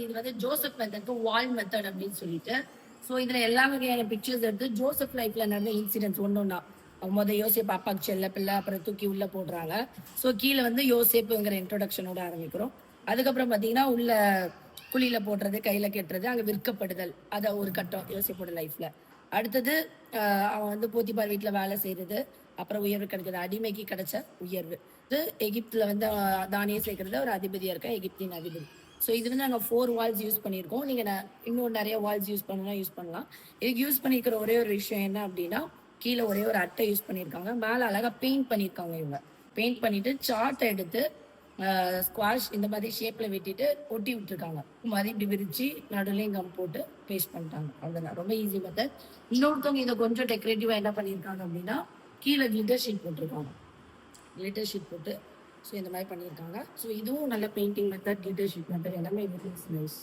இது வந்து Joseph method வால் method அப்படின்னு சொல்லிட்டு. ஸோ இதுல எல்லா வகையான பிக்சர்ஸ் எடுத்து ஜோசப் லைஃப்ல நடந்த இன்சிடென்ட்ஸ் ஒன்னொன்னா. யோசேப் அப்பாக்கு செல்ல பிள்ளை, அப்புறம் தூக்கி உள்ள போடுறாங்க. ஸோ கீழே வந்து யோசேப்புங்கிற இன்ட்ரோடக்ஷனோட ஆரம்பிக்கிறோம். அதுக்கப்புறம் பாத்தீங்கன்னா உள்ள குழியில போடுறது, கையில கெட்டுறது, அங்க விற்கப்படுதல், அத ஒரு கட்டம் யோசேப்போட லைஃப்ல. அடுத்தது அவன் வந்து போத்திபார் வீட்டுல வேலை செய்யறது, அப்புறம் உயர்வு கிடைக்கிறது, அடிமைக்கு கிடைச்ச உயர்வு. இது எகிப்துல வந்து தானியம் சேர்க்கறது, ஒரு அதிபதியா இருக்க எகிப்தின் அதிபதி. ஸோ இது வந்து நாங்கள் 4 வால்ஸ் யூஸ் பண்ணியிருக்கோம். நீங்கள் இன்னும் நிறைய வால்ஸ் யூஸ் பண்ணலாம் யூஸ் பண்ணலாம். இதுக்கு யூஸ் பண்ணிக்கிற ஒரே ஒரு விஷயம் என்ன அப்படின்னா, கீழே ஒரே ஒரு அட்டை யூஸ் பண்ணியிருக்காங்க. மேலே அழகாக பெயிண்ட் பண்ணியிருக்காங்க. இவங்க பெயிண்ட் பண்ணிட்டு சார்ட்டை எடுத்து ஸ்குவாஷ் இந்த மாதிரி ஷேப்பில் வெட்டிட்டு ஒட்டி விட்டுருக்காங்க. மாதிரி இப்படி விரிச்சு நடுலையும் கம் போட்டு பேஸ்ட் பண்ணிட்டாங்க. அவ்வளோதான், ரொம்ப ஈஸி மெத்தட். இன்னொருத்தவங்க இதை கொஞ்சம் டெக்கரேட்டிவாக என்ன பண்ணியிருக்காங்க அப்படின்னா, கீழே கிளிட்டர் ஷீட் போட்டிருக்காங்க. கிளிட்டர் ஷீட் போட்டு ஸோ இந்த மாதிரி பண்ணியிருக்காங்க. ஸோ இதுவும் நல்ல painting method, glitter sheet method எல்லாமே வெரி நைஸ்.